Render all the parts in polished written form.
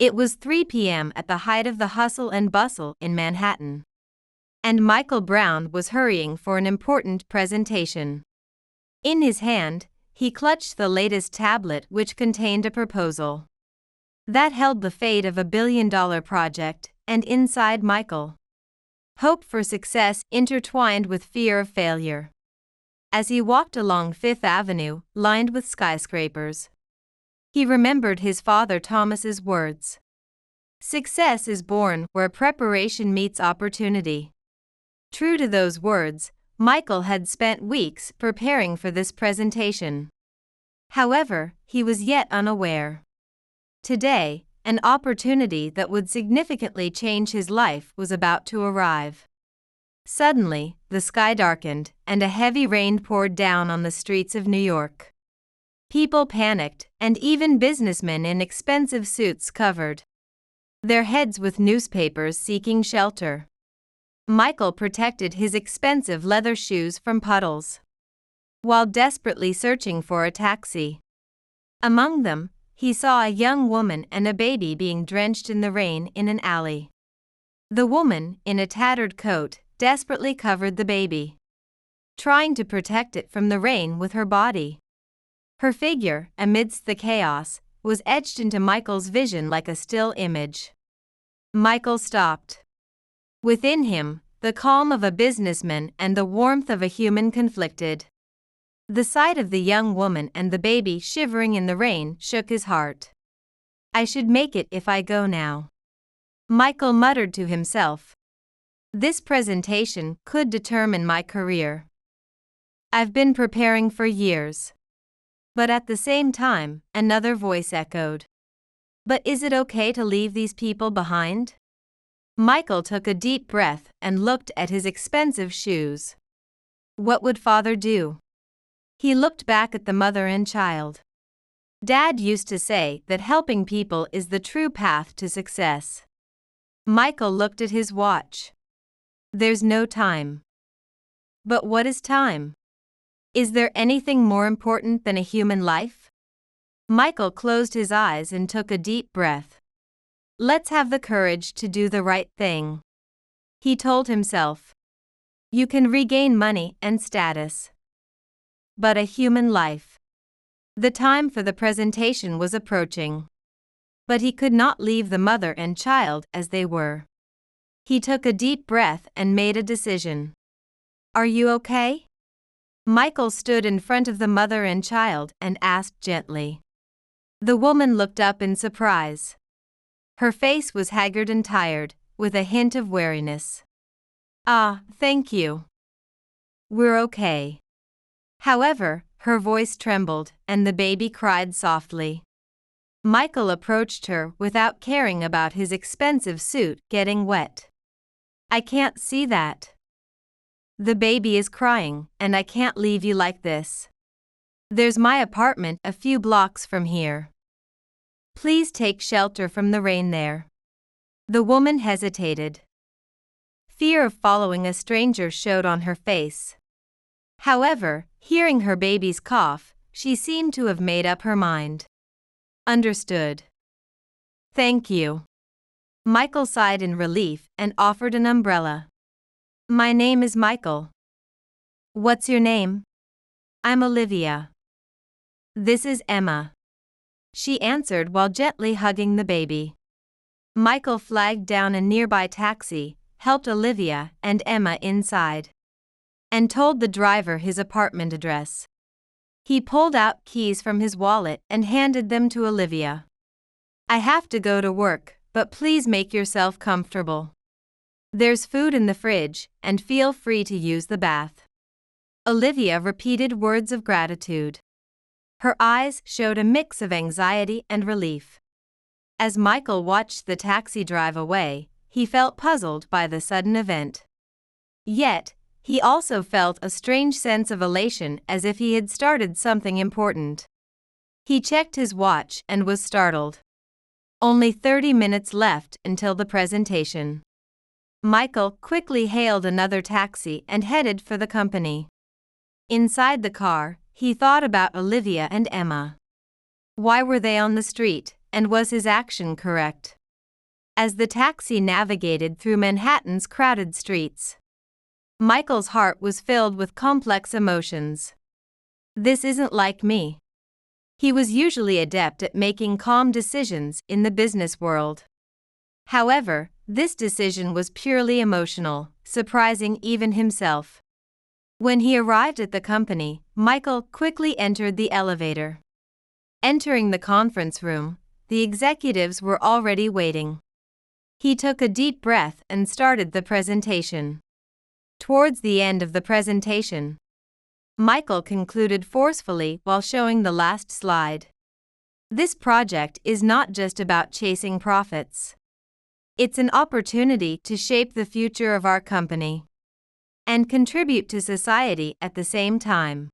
It was 3 p.m. at the height of the hustle and bustle in Manhattan. And Michael Brown was hurrying for an important presentation. In his hand, he clutched the latest tablet which contained a proposal that held the fate of a billion-dollar project, and inside Michael, hope for success intertwined with fear of failure. As he walked along Fifth Avenue, lined with skyscrapers, he remembered his father Thomas's words. Success is born where preparation meets opportunity. True to those words, Michael had spent weeks preparing for this presentation. However, he was yet unaware. Today, an opportunity that would significantly change his life was about to arrive. Suddenly, the sky darkened, and a heavy rain poured down on the streets of New York. People panicked, and even businessmen in expensive suits covered their heads with newspapers seeking shelter. Michael protected his expensive leather shoes from puddles while desperately searching for a taxi. Among them, he saw a young woman and a baby being drenched in the rain in an alley. The woman, in a tattered coat, desperately covered the baby, trying to protect it from the rain with her body. Her figure, amidst the chaos, was etched into Michael's vision like a still image. Michael stopped. Within him, the calm of a businessman and the warmth of a human conflicted. The sight of the young woman and the baby shivering in the rain shook his heart. "I should make it if I go now," Michael muttered to himself. "This presentation could determine my career. I've been preparing for years." But at the same time, another voice echoed. "But is it okay to leave these people behind?" Michael took a deep breath and looked at his expensive shoes. What would father do? He looked back at the mother and child. Dad used to say that helping people is the true path to success. Michael looked at his watch. There's no time. But what is time? Is there anything more important than a human life? Michael closed his eyes and took a deep breath. Let's have the courage to do the right thing, he told himself. You can regain money and status, but a human life. The time for the presentation was approaching. But he could not leave the mother and child as they were. He took a deep breath and made a decision. Are you okay? Michael stood in front of the mother and child and asked gently. The woman looked up in surprise. Her face was haggard and tired, with a hint of weariness. Ah, thank you. We're okay. However, her voice trembled, and the baby cried softly. Michael approached her without caring about his expensive suit getting wet. I can't see that. The baby is crying, and I can't leave you like this. There's my apartment a few blocks from here. Please take shelter from the rain there. The woman hesitated. Fear of following a stranger showed on her face. However, hearing her baby's cough, she seemed to have made up her mind. Understood. Thank you. Michael sighed in relief and offered an umbrella. My name is Michael. What's your name? I'm Olivia. This is Emma, she answered while gently hugging the baby. Michael flagged down a nearby taxi, helped Olivia and Emma inside, and told the driver his apartment address. He pulled out keys from his wallet and handed them to Olivia. I have to go to work, but please make yourself comfortable. There's food in the fridge, and feel free to use the bath. Olivia repeated words of gratitude. Her eyes showed a mix of anxiety and relief. As Michael watched the taxi drive away, he felt puzzled by the sudden event. Yet, he also felt a strange sense of elation as if he had started something important. He checked his watch and was startled. Only 30 minutes left until the presentation. Michael quickly hailed another taxi and headed for the company. Inside the car, he thought about Olivia and Emma. Why were they on the street, and was his action correct? As the taxi navigated through Manhattan's crowded streets, Michael's heart was filled with complex emotions. This isn't like me. He was usually adept at making calm decisions in the business world. However, this decision was purely emotional, surprising even himself. When he arrived at the company, Michael quickly entered the elevator. Entering the conference room, the executives were already waiting. He took a deep breath and started the presentation. Towards the end of the presentation, Michael concluded forcefully while showing the last slide. This project is not just about chasing profits. It's an opportunity to shape the future of our company and contribute to society at the same time.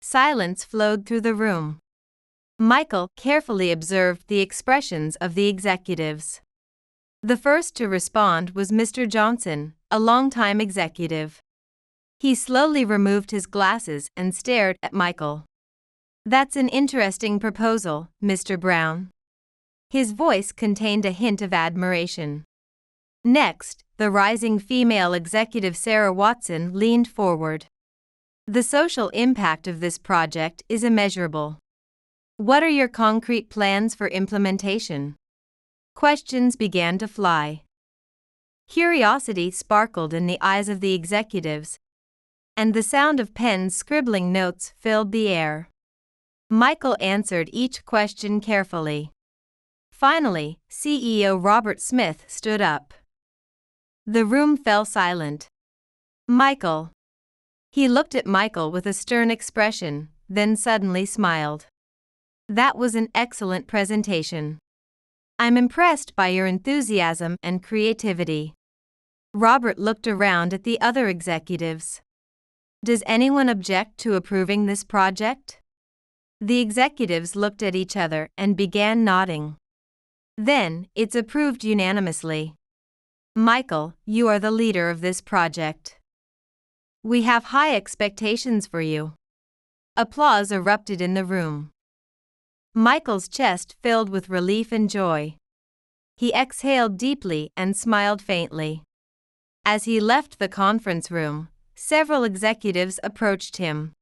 Silence flowed through the room. Michael carefully observed the expressions of the executives. The first to respond was Mr. Johnson, a longtime executive. He slowly removed his glasses and stared at Michael. "That's an interesting proposal, Mr. Brown." His voice contained a hint of admiration. Next, the rising female executive Sarah Watson leaned forward. "The social impact of this project is immeasurable. What are your concrete plans for implementation?" Questions began to fly. Curiosity sparkled in the eyes of the executives, and the sound of pens scribbling notes filled the air. Michael answered each question carefully. Finally, CEO Robert Smith stood up. The room fell silent. "Michael." He looked at Michael with a stern expression, then suddenly smiled. "That was an excellent presentation. I'm impressed by your enthusiasm and creativity." Robert looked around at the other executives. "Does anyone object to approving this project?" The executives looked at each other and began nodding. "Then, it's approved unanimously. Michael, you are the leader of this project. We have high expectations for you." Applause erupted in the room. Michael's chest filled with relief and joy. He exhaled deeply and smiled faintly. As he left the conference room, several executives approached him,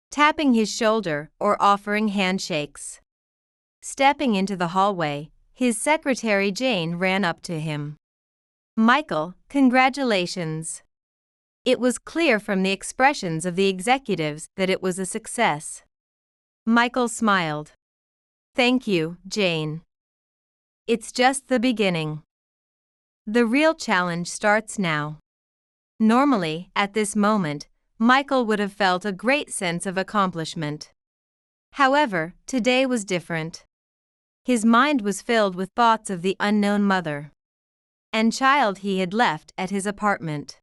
tapping his shoulder or offering handshakes. Stepping into the hallway, his secretary Jane ran up to him. "Michael, congratulations." It was clear from the expressions of the executives that it was a success. Michael smiled. "Thank you, Jane. It's just the beginning. The real challenge starts now." Normally, at this moment, Michael would have felt a great sense of accomplishment. However, today was different. His mind was filled with thoughts of the unknown mother and child he had left at his apartment.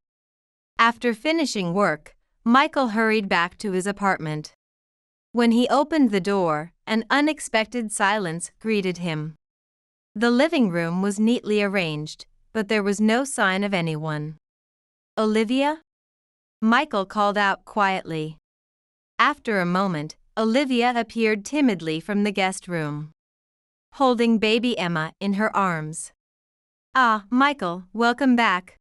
After finishing work, Michael hurried back to his apartment. When he opened the door, an unexpected silence greeted him. The living room was neatly arranged, but there was no sign of anyone. "Olivia?" Michael called out quietly. After a moment, Olivia appeared timidly from the guest room, holding baby Emma in her arms. "Ah, Michael, welcome back."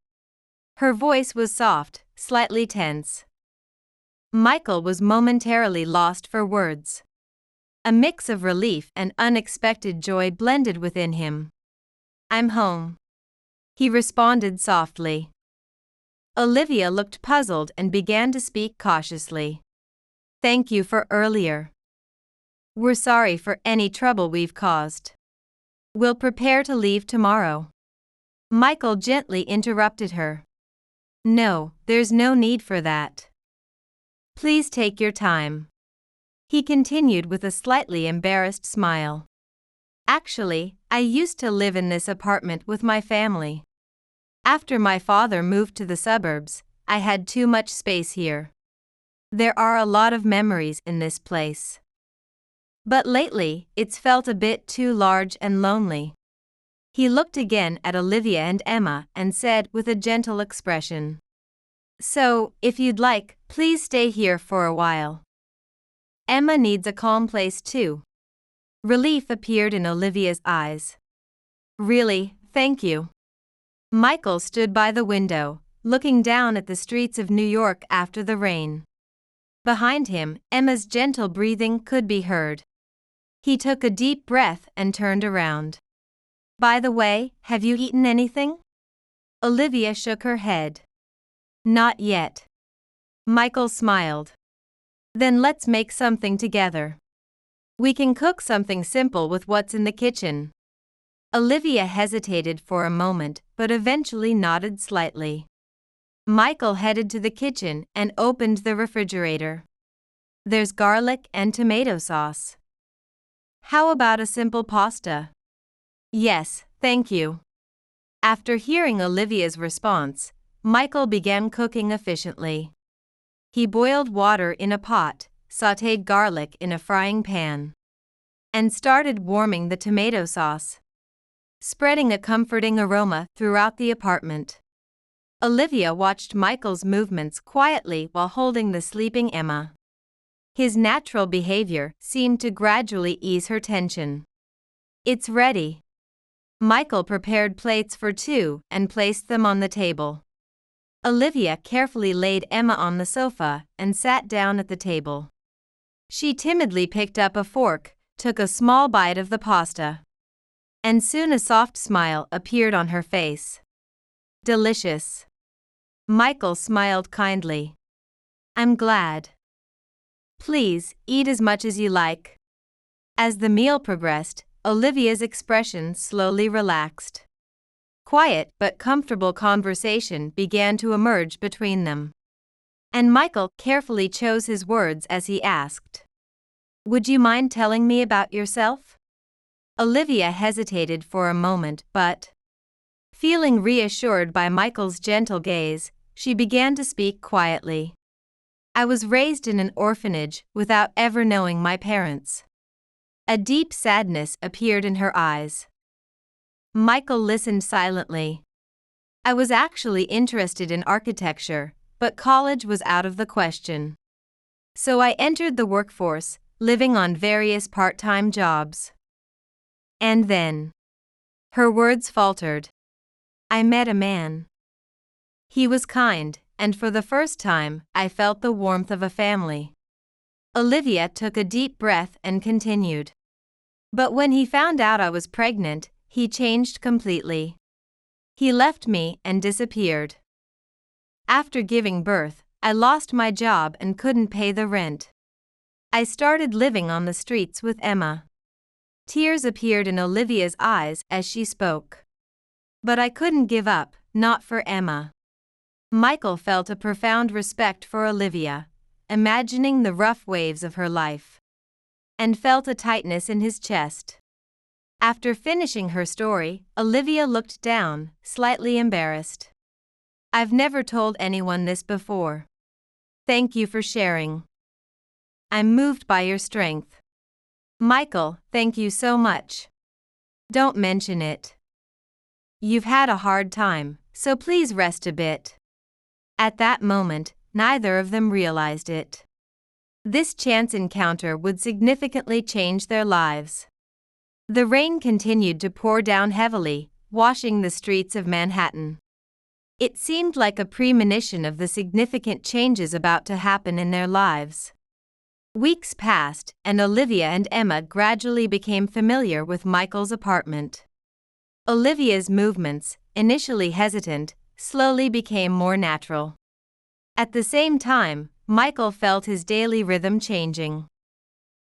Her voice was soft, slightly tense. Michael was momentarily lost for words. A mix of relief and unexpected joy blended within him. "I'm home," he responded softly. Olivia looked puzzled and began to speak cautiously. "Thank you for earlier. We're sorry for any trouble we've caused. We'll prepare to leave tomorrow." Michael gently interrupted her. "No, there's no need for that. Please take your time," he continued with a slightly embarrassed smile. "Actually, I used to live in this apartment with my family. After my father moved to the suburbs, I had too much space here. There are a lot of memories in this place. But lately, it's felt a bit too large and lonely." He looked again at Olivia and Emma and said with a gentle expression, "So, if you'd like, please stay here for a while. Emma needs a calm place too." Relief appeared in Olivia's eyes. Really, thank you. Michael stood by the window, looking down at the streets of New York after the rain. Behind him, Emma's gentle breathing could be heard. He took a deep breath and turned around. By the way, have you eaten anything? Olivia shook her head. Not yet. Michael smiled. Then let's make something together. We can cook something simple with what's in the kitchen. Olivia hesitated for a moment but eventually nodded slightly. Michael headed to the kitchen and opened the refrigerator. There's garlic and tomato sauce. How about a simple pasta? Yes, thank you. After hearing Olivia's response, Michael began cooking efficiently. He boiled water in a pot, sautéed garlic in a frying pan, and started warming the tomato sauce, spreading a comforting aroma throughout the apartment. Olivia watched Michael's movements quietly while holding the sleeping Emma. His natural behavior seemed to gradually ease her tension. It's ready. Michael prepared plates for two and placed them on the table. Olivia carefully laid Emma on the sofa and sat down at the table. She timidly picked up a fork, took a small bite of the pasta, and soon a soft smile appeared on her face. Delicious. Michael smiled kindly. I'm glad. Please, eat as much as you like. As the meal progressed, Olivia's expression slowly relaxed. Quiet but comfortable conversation began to emerge between them. And Michael carefully chose his words as he asked, "Would you mind telling me about yourself?" Olivia hesitated for a moment but, feeling reassured by Michael's gentle gaze, she began to speak quietly. I was raised in an orphanage without ever knowing my parents. A deep sadness appeared in her eyes. Michael listened silently. I was actually interested in architecture, but college was out of the question. So I entered the workforce, living on various part-time jobs. And then, her words faltered. I met a man. He was kind, and for the first time, I felt the warmth of a family. Olivia took a deep breath and continued. But when he found out I was pregnant, he changed completely. He left me and disappeared. After giving birth, I lost my job and couldn't pay the rent. I started living on the streets with Emma. Tears appeared in Olivia's eyes as she spoke. But I couldn't give up, not for Emma. Michael felt a profound respect for Olivia, imagining the rough waves of her life, and felt a tightness in his chest. After finishing her story, Olivia looked down, slightly embarrassed. I've never told anyone this before. Thank you for sharing. I'm moved by your strength. Michael, thank you so much. Don't mention it. You've had a hard time, so please rest a bit. At that moment, neither of them realized it. This chance encounter would significantly change their lives. The rain continued to pour down heavily, washing the streets of Manhattan. It seemed like a premonition of the significant changes about to happen in their lives. Weeks passed, and Olivia and Emma gradually became familiar with Michael's apartment. Olivia's movements, initially hesitant, slowly became more natural. At the same time, Michael felt his daily rhythm changing.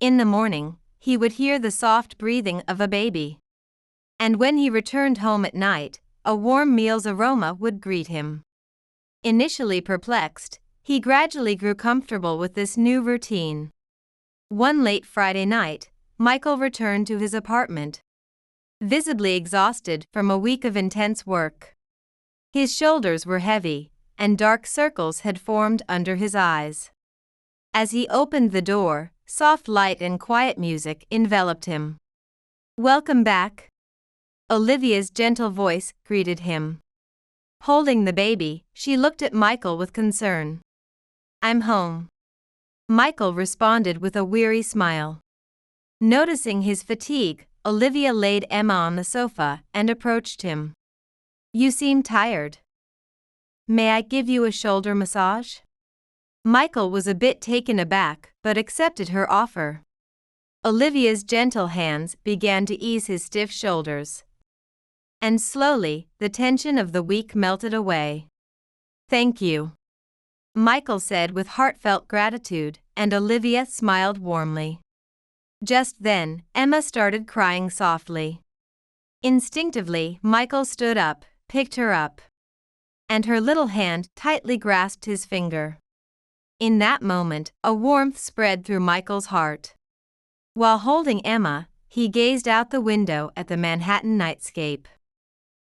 In the morning, he would hear the soft breathing of a baby. And when he returned home at night, a warm meal's aroma would greet him. Initially perplexed, he gradually grew comfortable with this new routine. One late Friday night, Michael returned to his apartment, visibly exhausted from a week of intense work. His shoulders were heavy, and dark circles had formed under his eyes. As he opened the door, soft light and quiet music enveloped him. Welcome back. Olivia's gentle voice greeted him. Holding the baby, she looked at Michael with concern. I'm home. Michael responded with a weary smile. Noticing his fatigue, Olivia laid Emma on the sofa and approached him. "You seem tired. May I give you a shoulder massage?" Michael was a bit taken aback but accepted her offer. Olivia's gentle hands began to ease his stiff shoulders. And slowly, the tension of the week melted away. "Thank you," Michael said with heartfelt gratitude, and Olivia smiled warmly. Just then, Emma started crying softly. Instinctively, Michael stood up, picked her up, and her little hand tightly grasped his finger. In that moment, a warmth spread through Michael's heart. While holding Emma, he gazed out the window at the Manhattan nightscape.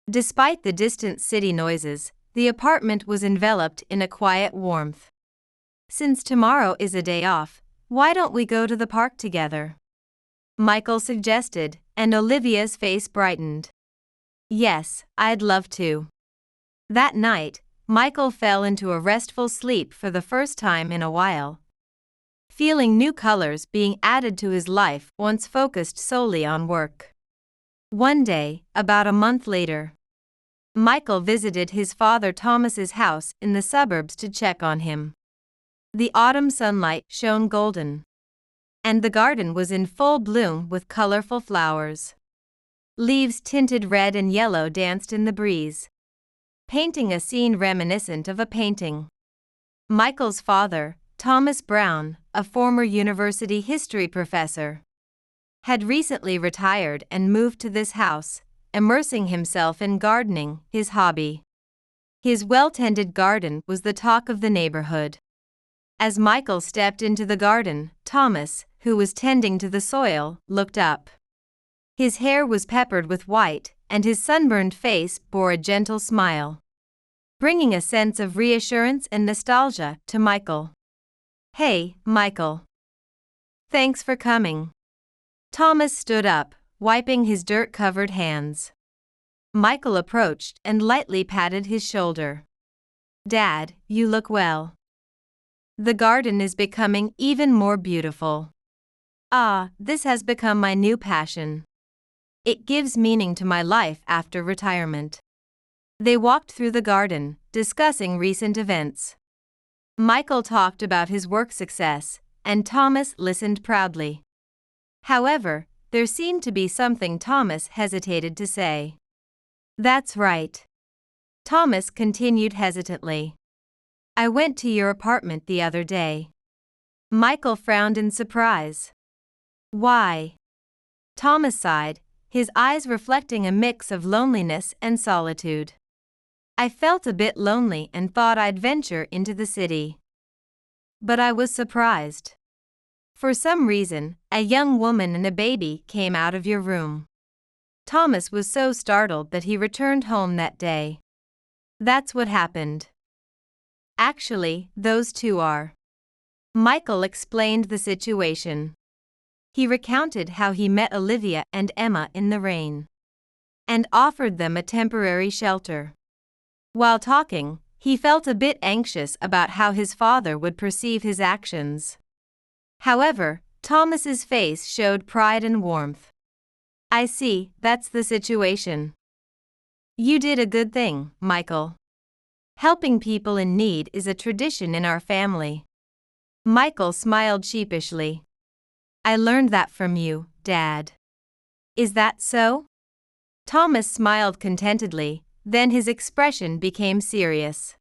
Despite the distant city noises, the apartment was enveloped in a quiet warmth. "Since tomorrow is a day off, why don't we go to the park together?" Michael suggested, and Olivia's face brightened. "Yes, I'd love to." That night, Michael fell into a restful sleep for the first time in a while, feeling new colors being added to his life once focused solely on work. One day, about a month later, Michael visited his father Thomas's house in the suburbs to check on him. The autumn sunlight shone golden, and the garden was in full bloom with colorful flowers. Leaves tinted red and yellow danced in the breeze, painting a scene reminiscent of a painting. Michael's father, Thomas Brown, a former university history professor, had recently retired and moved to this house, immersing himself in gardening, his hobby. His well-tended garden was the talk of the neighborhood. As Michael stepped into the garden, Thomas, who was tending to the soil, looked up. His hair was peppered with white, and his sunburned face bore a gentle smile, bringing a sense of reassurance and nostalgia to Michael. "Hey, Michael. Thanks for coming." Thomas stood up, wiping his dirt-covered hands. Michael approached and lightly patted his shoulder. "Dad, you look well. The garden is becoming even more beautiful." "Ah, this has become my new passion. It gives meaning to my life after retirement." They walked through the garden, discussing recent events. Michael talked about his work success, and Thomas listened proudly. However, there seemed to be something Thomas hesitated to say. "That's right." Thomas continued hesitantly. "I went to your apartment the other day." Michael frowned in surprise. "Why?" Thomas sighed, his eyes reflecting a mix of loneliness and solitude. "I felt a bit lonely and thought I'd venture into the city. But I was surprised. For some reason, a young woman and a baby came out of your room." Thomas was so startled that he returned home that day. "That's what happened. Actually, those two are." Michael explained the situation. He recounted how he met Olivia and Emma in the rain, and offered them a temporary shelter. While talking, he felt a bit anxious about how his father would perceive his actions. However, Thomas's face showed pride and warmth. "I see, that's the situation. You did a good thing, Michael. Helping people in need is a tradition in our family." Michael smiled sheepishly. "I learned that from you, Dad." "Is that so?" Thomas smiled contentedly, then his expression became serious.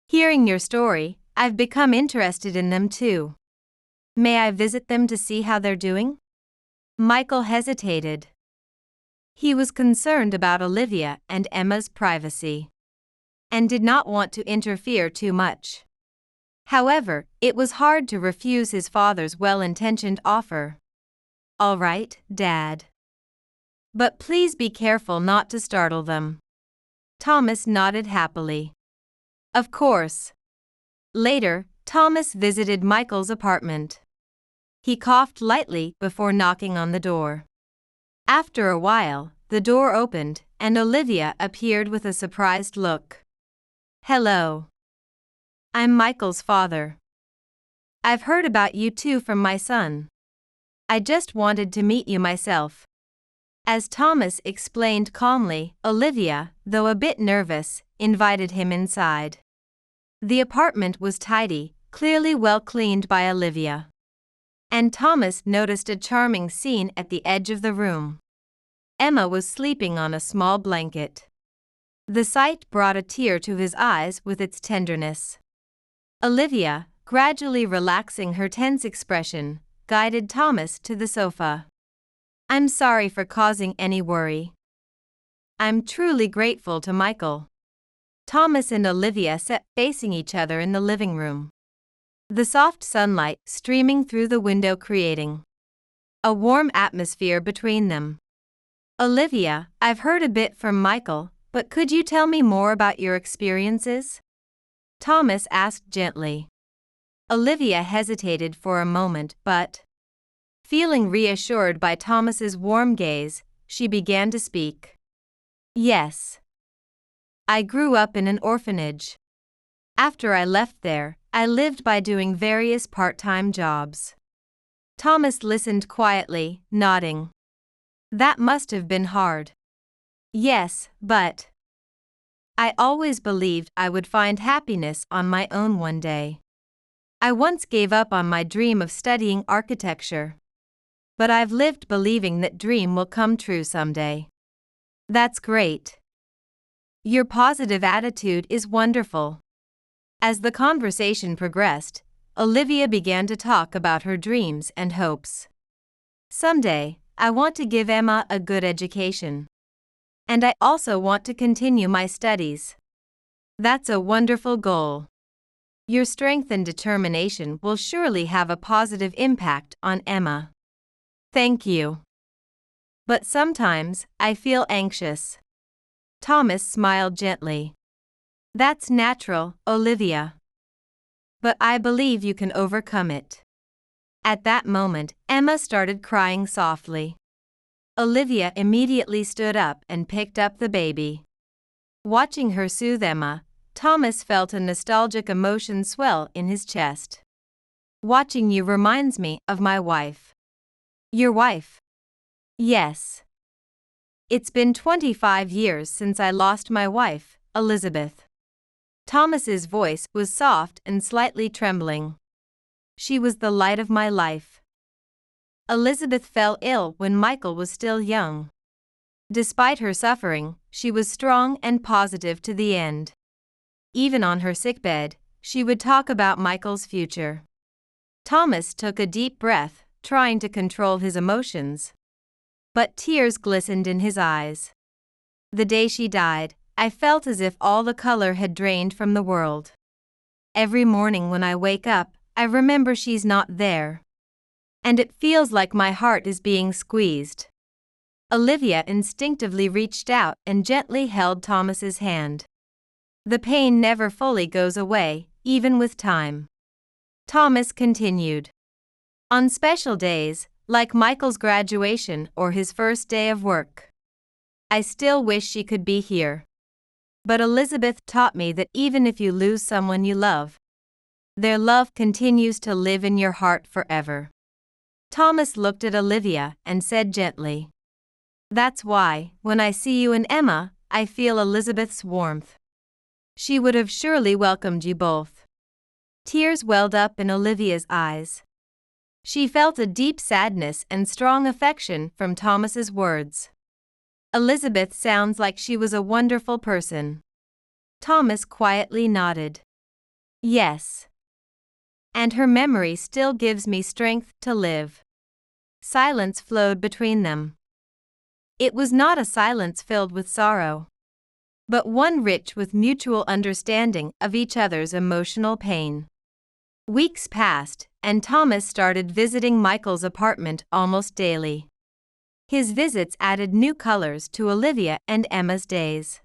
"Hearing your story, I've become interested in them too. May I visit them to see how they're doing?" Michael hesitated. He was concerned about Olivia and Emma's privacy, and did not want to interfere too much. However, it was hard to refuse his father's well-intentioned offer. "All right, Dad. But please be careful not to startle them." Thomas nodded happily. "Of course." Later, Thomas visited Michael's apartment. He coughed lightly before knocking on the door. After a while, the door opened, and Olivia appeared with a surprised look. "Hello. I'm Michael's father. I've heard about you two from my son. I just wanted to meet you myself. As Thomas explained calmly, Olivia, though a bit nervous, invited him inside. The apartment was tidy, clearly well cleaned by Olivia. And Thomas noticed a charming scene at the edge of the room. Emma was sleeping on a small blanket. The sight brought a tear to his eyes with its tenderness. Olivia, gradually relaxing her tense expression, guided Thomas to the sofa. I'm sorry for causing any worry. I'm truly grateful to Michael. Thomas and Olivia sat facing each other in the living room. The soft sunlight streaming through the window creating a warm atmosphere between them. Olivia, I've heard a bit from Michael, but could you tell me more about your experiences? Thomas asked gently. Olivia hesitated for a moment, but, feeling reassured by Thomas's warm gaze, she began to speak. Yes. I grew up in an orphanage. After I left there, I lived by doing various part-time jobs. Thomas listened quietly, nodding. That must have been hard. Yes, but I always believed I would find happiness on my own one day. I once gave up on my dream of studying architecture. But I've lived believing that dream will come true someday. That's great. Your positive attitude is wonderful. As the conversation progressed, Olivia began to talk about her dreams and hopes. Someday, I want to give Emma a good education. And I also want to continue my studies. That's a wonderful goal. Your strength and determination will surely have a positive impact on Emma. Thank you. But sometimes, I feel anxious. Thomas smiled gently. That's natural, Olivia. But I believe you can overcome it. At that moment, Emma started crying softly. Olivia immediately stood up and picked up the baby. Watching her soothe Emma, Thomas felt a nostalgic emotion swell in his chest. Watching you reminds me of my wife. Your wife? Yes. It's been 25 years since I lost my wife, Elizabeth. Thomas's voice was soft and slightly trembling. She was the light of my life. Elizabeth fell ill when Michael was still young. Despite her suffering, she was strong and positive to the end. Even on her sickbed, she would talk about Michael's future. Thomas took a deep breath, trying to control his emotions. But tears glistened in his eyes. The day she died, I felt as if all the color had drained from the world. Every morning when I wake up, I remember she's not there. And it feels like my heart is being squeezed. Olivia instinctively reached out and gently held Thomas's hand. The pain never fully goes away, even with time. Thomas continued. On special days, like Michael's graduation or his first day of work, I still wish she could be here. But Elizabeth taught me that even if you lose someone you love, their love continues to live in your heart forever. Thomas looked at Olivia and said gently, That's why, when I see you and Emma, I feel Elizabeth's warmth. She would have surely welcomed you both. Tears welled up in Olivia's eyes. She felt a deep sadness and strong affection from Thomas's words. Elizabeth sounds like she was a wonderful person. Thomas quietly nodded. Yes. And her memory still gives me strength to live. Silence flowed between them. It was not a silence filled with sorrow, but one rich with mutual understanding of each other's emotional pain. Weeks passed, and Thomas started visiting Michael's apartment almost daily. His visits added new colors to Olivia and Emma's days.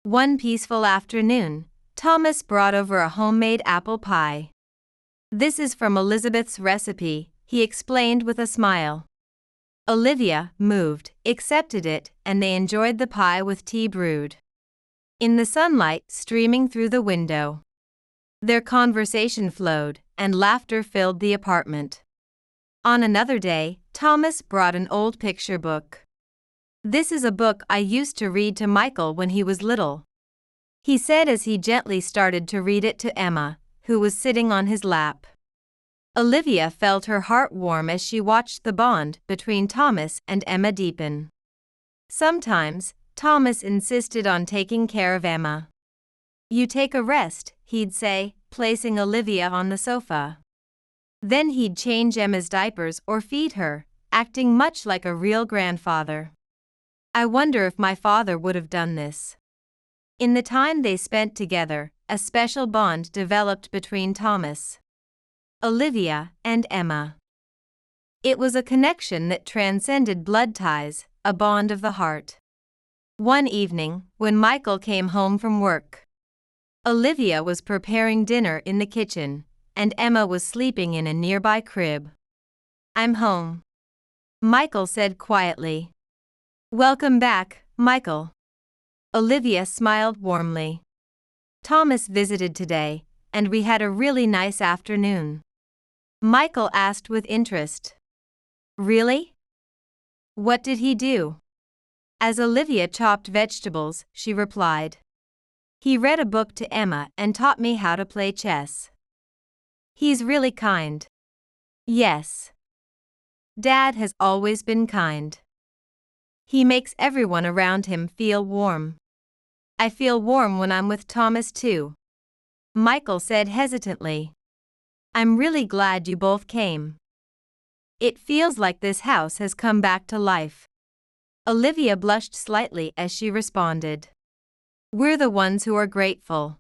One peaceful afternoon, Thomas brought over a homemade apple pie. This is from Elizabeth's recipe, he explained with a smile. Olivia, moved, accepted it, and they enjoyed the pie with tea brewed in the sunlight streaming through the window. Their conversation flowed, and laughter filled the apartment. On another day, Thomas brought an old picture book. "This is a book I used to read to Michael when he was little," he said as he gently started to read it to Emma, who was sitting on his lap. Olivia felt her heart warm as she watched the bond between Thomas and Emma deepen. Sometimes, Thomas insisted on taking care of Emma. "You take a rest," he'd say, placing Olivia on the sofa. Then he'd change Emma's diapers or feed her, acting much like a real grandfather. I wonder if my father would have done this. In the time they spent together, a special bond developed between Thomas, Olivia, and Emma. It was a connection that transcended blood ties, a bond of the heart. One evening, when Michael came home from work, Olivia was preparing dinner in the kitchen, and Emma was sleeping in a nearby crib. "I'm home," Michael said quietly. "Welcome back, Michael." Olivia smiled warmly. "Thomas visited today, and we had a really nice afternoon," Michael asked with interest. "Really? What did he do?" As Olivia chopped vegetables, she replied, "He read a book to Emma and taught me how to play chess." "He's really kind." "Yes. Dad has always been kind. He makes everyone around him feel warm." "I feel warm when I'm with Thomas too," Michael said hesitantly. "I'm really glad you both came. It feels like this house has come back to life." Olivia blushed slightly as she responded, "We're the ones who are grateful.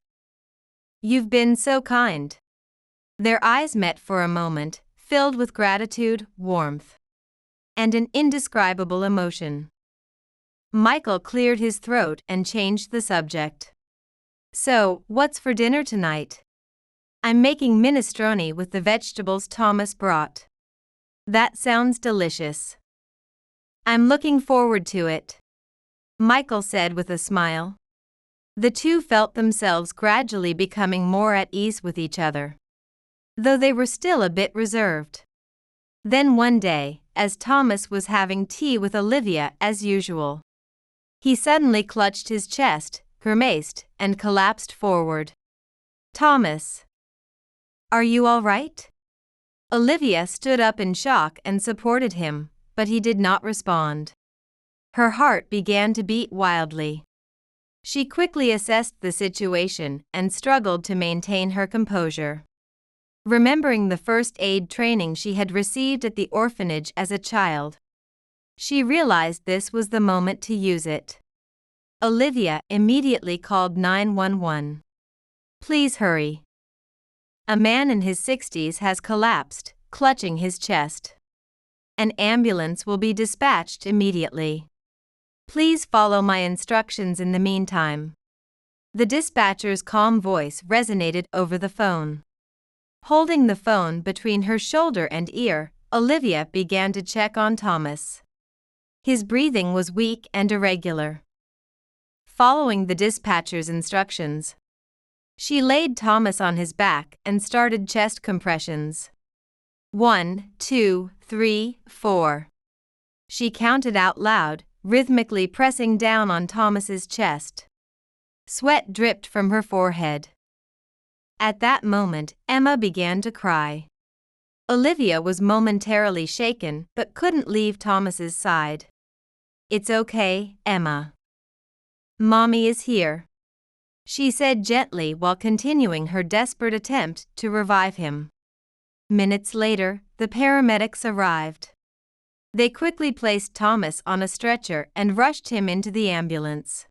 You've been so kind." Their eyes met for a moment, filled with gratitude, warmth, and an indescribable emotion. Michael cleared his throat and changed the subject. "So, what's for dinner tonight?" "I'm making minestrone with the vegetables Thomas brought." "That sounds delicious." "I'm looking forward to it," Michael said with a smile. The two felt themselves gradually becoming more at ease with each other, though they were still a bit reserved. Then one day, as Thomas was having tea with Olivia as usual, he suddenly clutched his chest, grimaced, and collapsed forward. "Thomas, are you all right?" Olivia stood up in shock and supported him, but he did not respond. Her heart began to beat wildly. She quickly assessed the situation and struggled to maintain her composure. Remembering the first aid training she had received at the orphanage as a child, she realized this was the moment to use it. Olivia immediately called 911. "Please hurry. A man in his 60s has collapsed, clutching his chest. An ambulance will be dispatched immediately. Please follow my instructions in the meantime." The dispatcher's calm voice resonated over the phone. Holding the phone between her shoulder and ear, Olivia began to check on Thomas. His breathing was weak and irregular. Following the dispatcher's instructions, she laid Thomas on his back and started chest compressions. 1, 2, 3, 4. She counted out loud, rhythmically pressing down on Thomas's chest. Sweat dripped from her forehead. At that moment, Emma began to cry. Olivia was momentarily shaken but couldn't leave Thomas's side. "It's okay, Emma. Mommy is here," she said gently while continuing her desperate attempt to revive him. Minutes later, the paramedics arrived. They quickly placed Thomas on a stretcher and rushed him into the ambulance.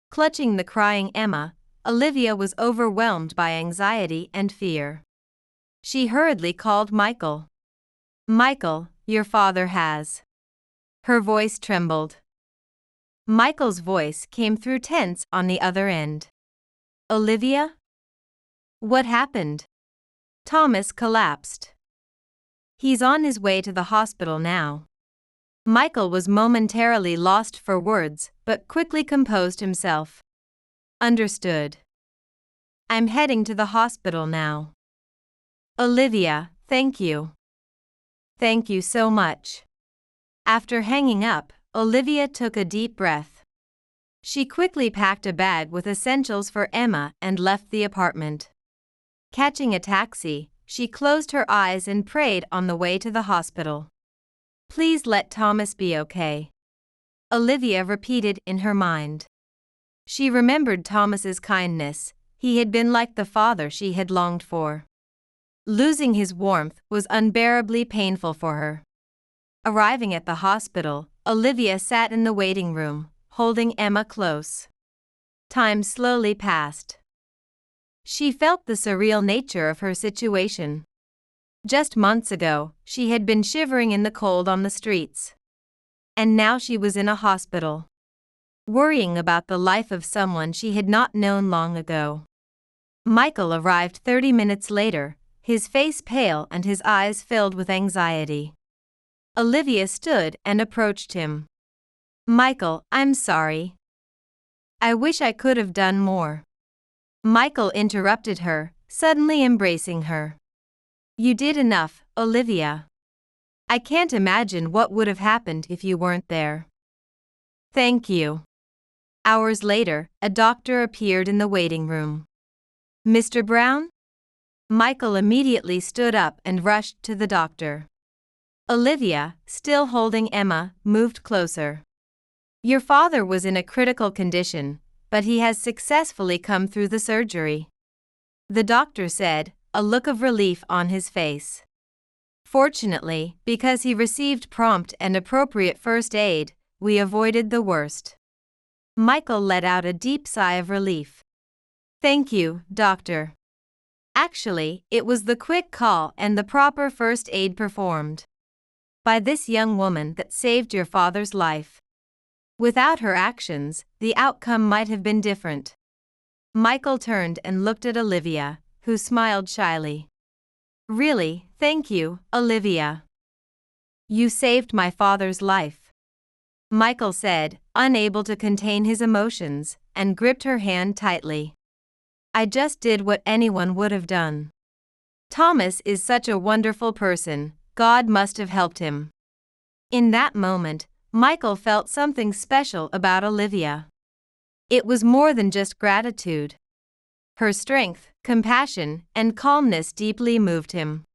Clutching the crying Emma, Olivia was overwhelmed by anxiety and fear. She hurriedly called Michael. "Michael, your father has." Her voice trembled. Michael's voice came through tense on the other end. "Olivia? What happened?" "Thomas collapsed. He's on his way to the hospital now." Michael was momentarily lost for words, but quickly composed himself. "Understood. I'm heading to the hospital now." "Olivia, thank you. Thank you so much." After hanging up, Olivia took a deep breath. She quickly packed a bag with essentials for Emma and left the apartment. Catching a taxi, she closed her eyes and prayed on the way to the hospital. "Please let Thomas be okay," Olivia repeated in her mind. She remembered Thomas's kindness. He had been like the father she had longed for. Losing his warmth was unbearably painful for her. Arriving at the hospital, Olivia sat in the waiting room, holding Emma close. Time slowly passed. She felt the surreal nature of her situation. Just months ago, she had been shivering in the cold on the streets. And now she was in a hospital, worrying about the life of someone she had not known long ago. Michael arrived 30 minutes later, his face pale and his eyes filled with anxiety. Olivia stood and approached him. "Michael, I'm sorry. I wish I could have done more." Michael interrupted her, suddenly embracing her. "You did enough, Olivia. I can't imagine what would have happened if you weren't there." "Thank you." Hours later, a doctor appeared in the waiting room. "Mr. Brown?" Michael immediately stood up and rushed to the doctor. Olivia, still holding Emma, moved closer. "Your father was in a critical condition, but he has successfully come through the surgery," the doctor said, a look of relief on his face. "Fortunately, because he received prompt and appropriate first aid, we avoided the worst." Michael let out a deep sigh of relief. "Thank you, doctor. Actually, it was the quick call and the proper first aid performed by this young woman that saved your father's life. Without her actions, the outcome might have been different." Michael turned and looked at Olivia, who smiled shyly. "Really, thank you, Olivia. You saved my father's life," Michael said, unable to contain his emotions, and gripped her hand tightly. "I just did what anyone would have done. Thomas is such a wonderful person, God must have helped him." In that moment, Michael felt something special about Olivia. It was more than just gratitude. Her strength, compassion, and calmness deeply moved him.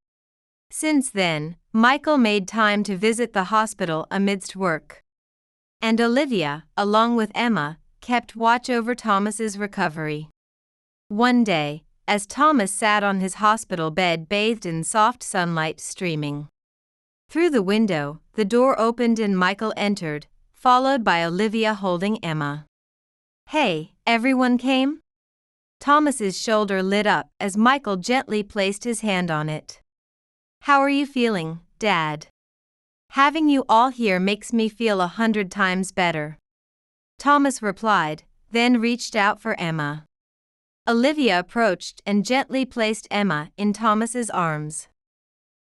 Since then, Michael made time to visit the hospital amidst work. And Olivia, along with Emma, kept watch over Thomas's recovery. One day, as Thomas sat on his hospital bed bathed in soft sunlight streaming through the window, the door opened and Michael entered, followed by Olivia holding Emma. "Hey, everyone came?" Thomas's shoulder lit up as Michael gently placed his hand on it. "How are you feeling, Dad? Having you all here makes me feel 100 times better," Thomas replied, then reached out for Emma. Olivia approached and gently placed Emma in Thomas's arms.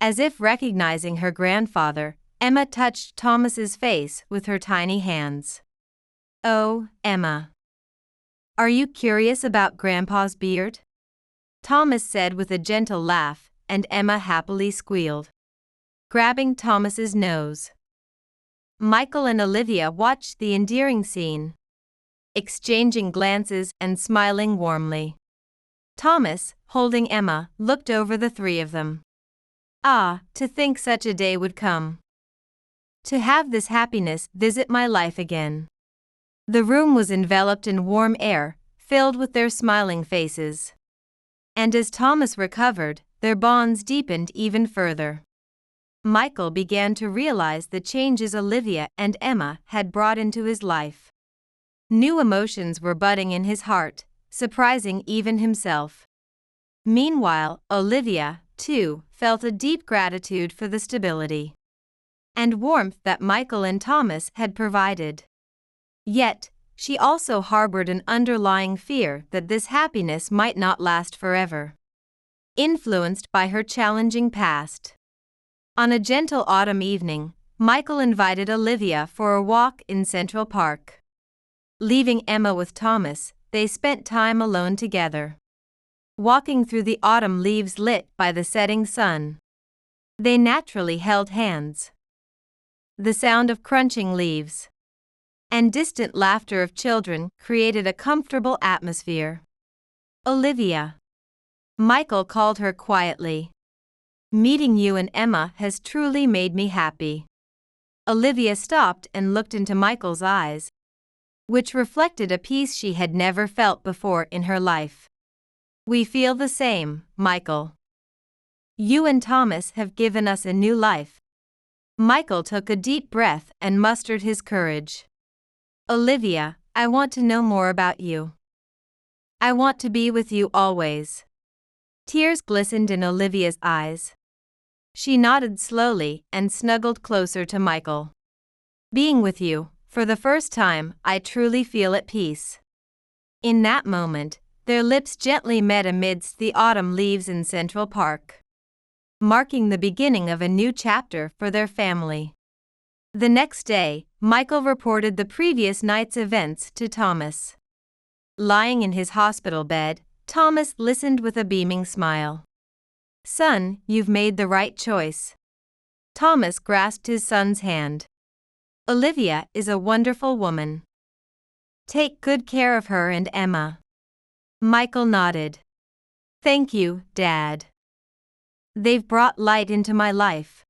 As if recognizing her grandfather, Emma touched Thomas's face with her tiny hands. "Oh, Emma. Are you curious about Grandpa's beard?" Thomas said with a gentle laugh, and Emma happily squealed, grabbing Thomas's nose. Michael and Olivia watched the endearing scene, exchanging glances and smiling warmly. Thomas, holding Emma, looked over the three of them. "Ah, to think such a day would come. To have this happiness visit my life again." The room was enveloped in warm air, filled with their smiling faces. And as Thomas recovered, their bonds deepened even further. Michael began to realize the changes Olivia and Emma had brought into his life. New emotions were budding in his heart, surprising even himself. Meanwhile, Olivia, too, felt a deep gratitude for the stability and warmth that Michael and Thomas had provided. Yet, she also harbored an underlying fear that this happiness might not last forever. Influenced by her challenging past. On a gentle autumn evening, Michael invited Olivia for a walk in Central Park. Leaving Emma with Thomas, they spent time alone together, walking through the autumn leaves lit by the setting sun. They naturally held hands, The sound of crunching leaves and distant laughter of children created a comfortable atmosphere. "Olivia," Michael called her quietly. "Meeting you and Emma has truly made me happy." Olivia stopped and looked into Michael's eyes, which reflected a peace she had never felt before in her life. "We feel the same, Michael. You and Thomas have given us a new life." Michael took a deep breath and mustered his courage. "Olivia, I want to know more about you. I want to be with you always." Tears glistened in Olivia's eyes. She nodded slowly and snuggled closer to Michael. "Being with you, for the first time, I truly feel at peace." In that moment, their lips gently met amidst the autumn leaves in Central Park, marking the beginning of a new chapter for their family. The next day, Michael reported the previous night's events to Thomas. Lying in his hospital bed, Thomas listened with a beaming smile. "Son, you've made the right choice." Thomas grasped his son's hand. "Olivia is a wonderful woman. Take good care of her and Emma." Michael nodded. "Thank you, Dad. They've brought light into my life.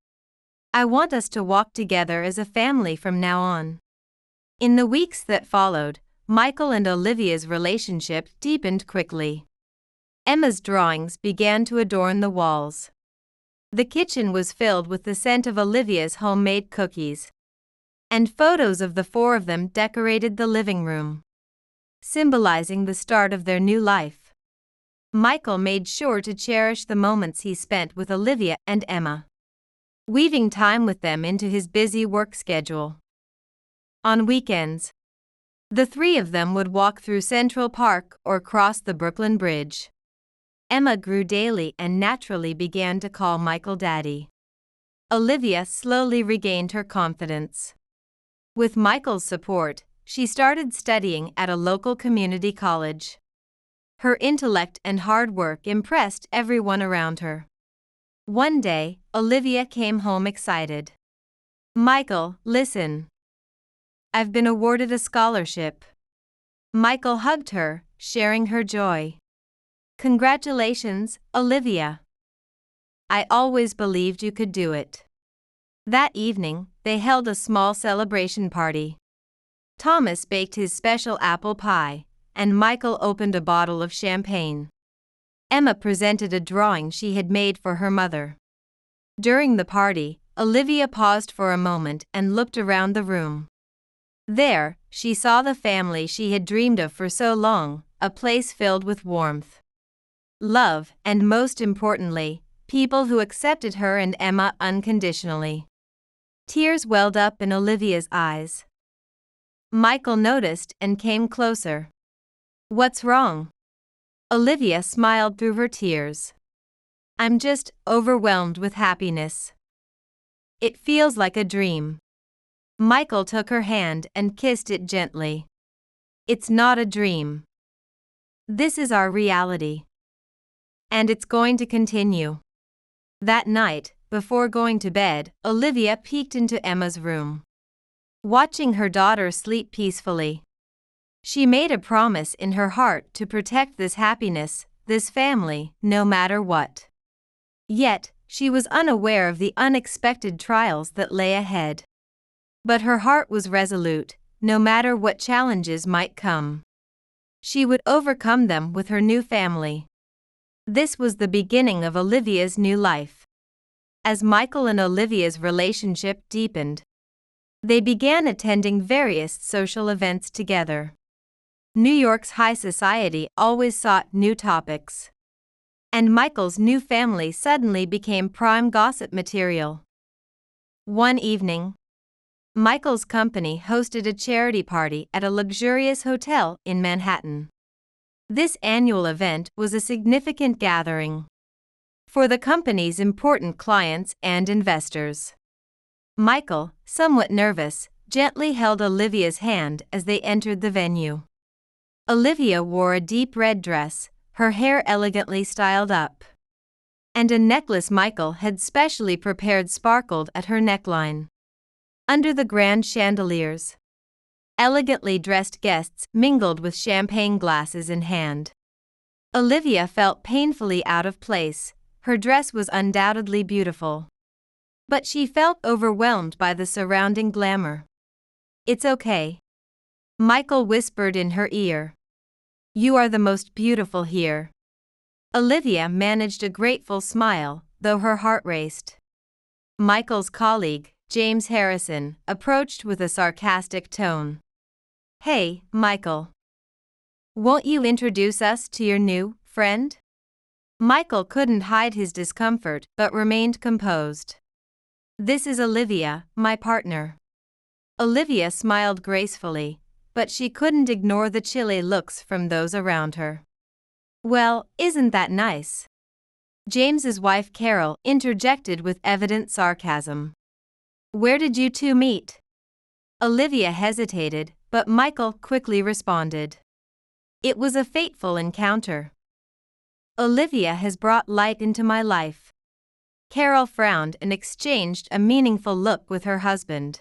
I want us to walk together as a family from now on." In the weeks that followed, Michael and Olivia's relationship deepened quickly. Emma's drawings began to adorn the walls. The kitchen was filled with the scent of Olivia's homemade cookies, and photos of the four of them decorated the living room, symbolizing the start of their new life. Michael made sure to cherish the moments he spent with Olivia and Emma, weaving time with them into his busy work schedule. On weekends, the three of them would walk through Central Park or cross the Brooklyn Bridge. Emma grew daily and naturally began to call Michael Daddy. Olivia slowly regained her confidence. With Michael's support, she started studying at a local community college. Her intellect and hard work impressed everyone around her. One day, Olivia came home excited. "Michael, listen. I've been awarded a scholarship." Michael hugged her, sharing her joy. "Congratulations, Olivia. I always believed you could do it." That evening, they held a small celebration party. Thomas baked his special apple pie, and Michael opened a bottle of champagne. Emma presented a drawing she had made for her mother. During the party, Olivia paused for a moment and looked around the room. There, she saw the family she had dreamed of for so long, a place filled with warmth, love, and most importantly, people who accepted her and Emma unconditionally. Tears welled up in Olivia's eyes. Michael noticed and came closer. "What's wrong?" Olivia smiled through her tears. "I'm just overwhelmed with happiness. It feels like a dream." Michael took her hand and kissed it gently. "It's not a dream. This is our reality. And it's going to continue." That night, before going to bed, Olivia peeked into Emma's room, watching her daughter sleep peacefully. She made a promise in her heart to protect this happiness, this family, no matter what. Yet, she was unaware of the unexpected trials that lay ahead. But her heart was resolute, no matter what challenges might come. She would overcome them with her new family. This was the beginning of Olivia's new life. As Michael and Olivia's relationship deepened, they began attending various social events together. New York's high society always sought new topics, and Michael's new family suddenly became prime gossip material. One evening, Michael's company hosted a charity party at a luxurious hotel in Manhattan. This annual event was a significant gathering for the company's important clients and investors. Michael, somewhat nervous, gently held Olivia's hand as they entered the venue. Olivia wore a deep red dress, her hair elegantly styled up, and a necklace Michael had specially prepared sparkled at her neckline. Under the grand chandeliers, elegantly dressed guests mingled with champagne glasses in hand. Olivia felt painfully out of place. Her dress was undoubtedly beautiful, but she felt overwhelmed by the surrounding glamour. "It's okay," Michael whispered in her ear. "You are the most beautiful here." Olivia managed a grateful smile, though her heart raced. Michael's colleague, James Harrison, approached with a sarcastic tone. "Hey, Michael. Won't you introduce us to your new friend?" Michael couldn't hide his discomfort but remained composed. "This is Olivia, my partner." Olivia smiled gracefully, but she couldn't ignore the chilly looks from those around her. "Well, isn't that nice?" James's wife Carol interjected with evident sarcasm. "Where did you two meet?" Olivia hesitated, but Michael quickly responded. "It was a fateful encounter. Olivia has brought light into my life." Carol frowned and exchanged a meaningful look with her husband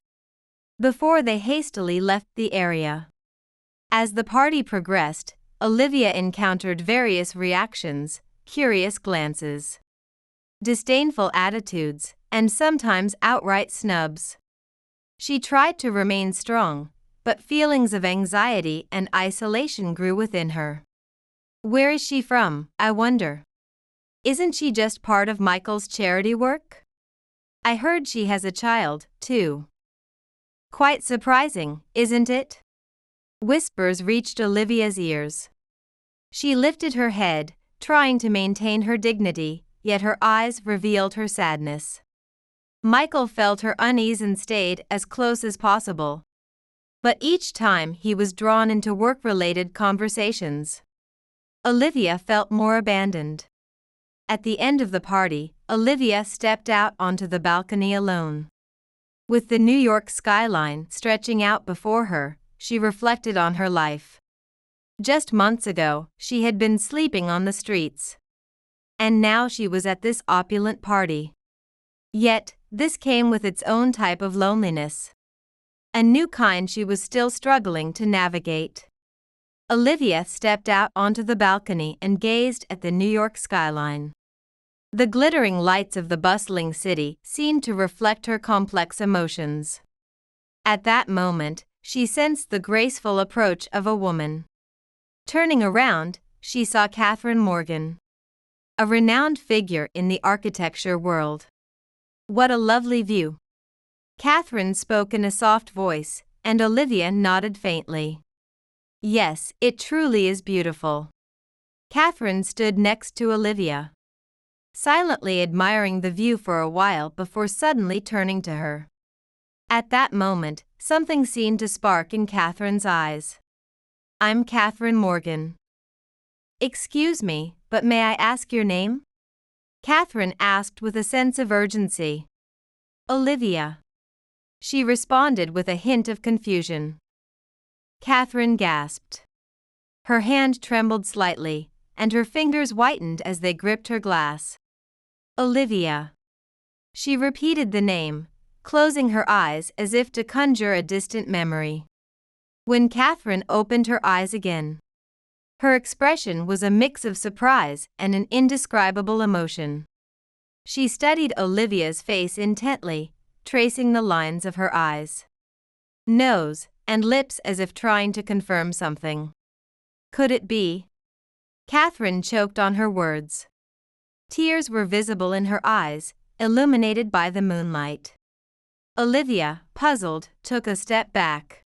before they hastily left the area. As the party progressed, Olivia encountered various reactions, curious glances, disdainful attitudes, and sometimes outright snubs. She tried to remain strong, but feelings of anxiety and isolation grew within her. "Where is she from, I wonder? Isn't she just part of Michael's charity work? I heard she has a child, too." "Quite surprising, isn't it?" Whispers reached Olivia's ears. She lifted her head, trying to maintain her dignity, yet her eyes revealed her sadness. Michael felt her unease and stayed as close as possible, but each time he was drawn into work-related conversations. Olivia felt more abandoned. At the end of the party, Olivia stepped out onto the balcony alone. With the New York skyline stretching out before her, she reflected on her life. Just months ago, she had been sleeping on the streets. And now she was at this opulent party. Yet, this came with its own type of loneliness. A new kind she was still struggling to navigate. Olivia stepped out onto the balcony and gazed at the New York skyline. The glittering lights of the bustling city seemed to reflect her complex emotions. At that moment, she sensed the graceful approach of a woman. Turning around, she saw Catherine Morgan, a renowned figure in the architecture world. "What a lovely view." Catherine spoke in a soft voice, and Olivia nodded faintly. "Yes, it truly is beautiful." Catherine stood next to Olivia, silently admiring the view for a while before suddenly turning to her. At that moment, something seemed to spark in Catherine's eyes. "I'm Catherine Morgan." "Excuse me, but may I ask your name?" Catherine asked with a sense of urgency. "Olivia," she responded with a hint of confusion. Catherine gasped. Her hand trembled slightly, and her fingers whitened as they gripped her glass. "Olivia." She repeated the name, closing her eyes as if to conjure a distant memory. When Catherine opened her eyes again, her expression was a mix of surprise and an indescribable emotion. She studied Olivia's face intently, tracing the lines of her eyes, nose, and lips as if trying to confirm something. Could it be? Catherine choked on her words. Tears were visible in her eyes, illuminated by the moonlight. Olivia, puzzled, took a step back.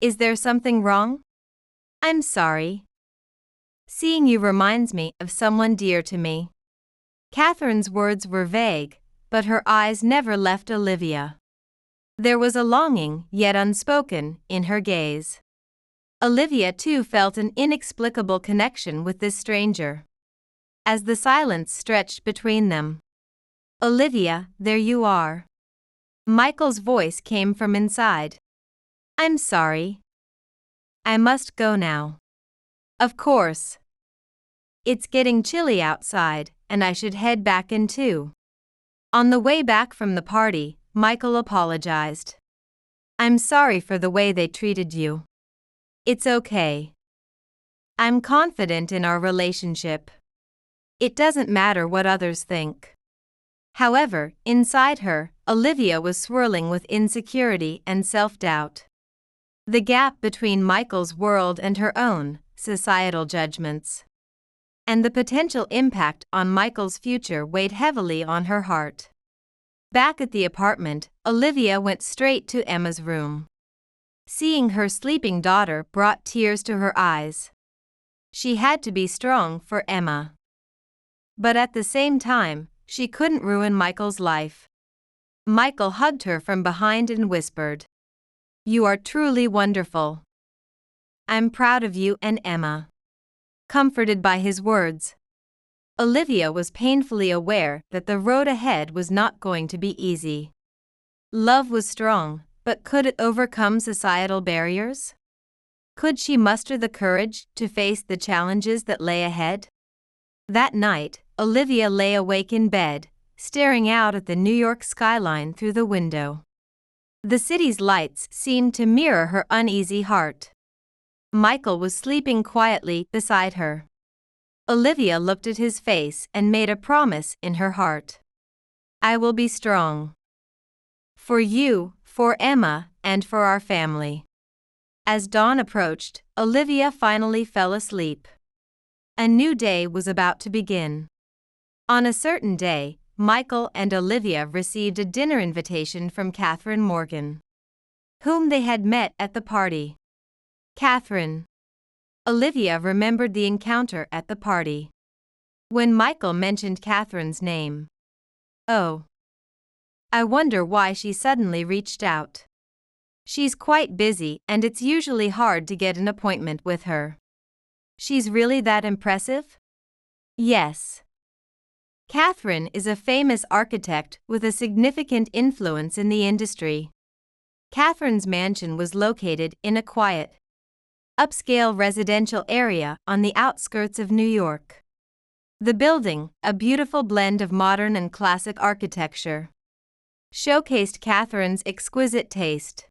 "Is there something wrong?" "I'm sorry. Seeing you reminds me of someone dear to me." Catherine's words were vague, but her eyes never left Olivia. There was a longing, yet unspoken, in her gaze. Olivia too felt an inexplicable connection with this stranger. As the silence stretched between them, "Olivia, there you are." Michael's voice came from inside. "I'm sorry. I must go now." "Of course. It's getting chilly outside, and I should head back in too." On the way back from the party, Michael apologized. I'm sorry for the way they treated you. It's okay. I'm confident in our relationship. It doesn't matter what others think. However, inside her, Olivia was swirling with insecurity and self-doubt. The gap between Michael's world and her own, societal judgments, and the potential impact on Michael's future weighed heavily on her heart. Back at the apartment, Olivia went straight to Emma's room. Seeing her sleeping daughter brought tears to her eyes. She had to be strong for Emma. But at the same time, she couldn't ruin Michael's life. Michael hugged her from behind and whispered, "You are truly wonderful. I'm proud of you and Emma." Comforted by his words, Olivia was painfully aware that the road ahead was not going to be easy. Love was strong, but could it overcome societal barriers? Could she muster the courage to face the challenges that lay ahead? That night, Olivia lay awake in bed, staring out at the New York skyline through the window. The city's lights seemed to mirror her uneasy heart. Michael was sleeping quietly beside her. Olivia looked at his face and made a promise in her heart. "I will be strong. For you, for Emma, and for our family." As dawn approached, Olivia finally fell asleep. A new day was about to begin. On a certain day, Michael and Olivia received a dinner invitation from Catherine Morgan, whom they had met at the party. Catherine. Olivia remembered the encounter at the party. When Michael mentioned Catherine's name. "Oh. I wonder why she suddenly reached out. She's quite busy and it's usually hard to get an appointment with her. She's really that impressive?" "Yes. Catherine is a famous architect with a significant influence in the industry." Catherine's mansion was located in a quiet, upscale residential area on the outskirts of New York. The building, a beautiful blend of modern and classic architecture, showcased Catherine's exquisite taste.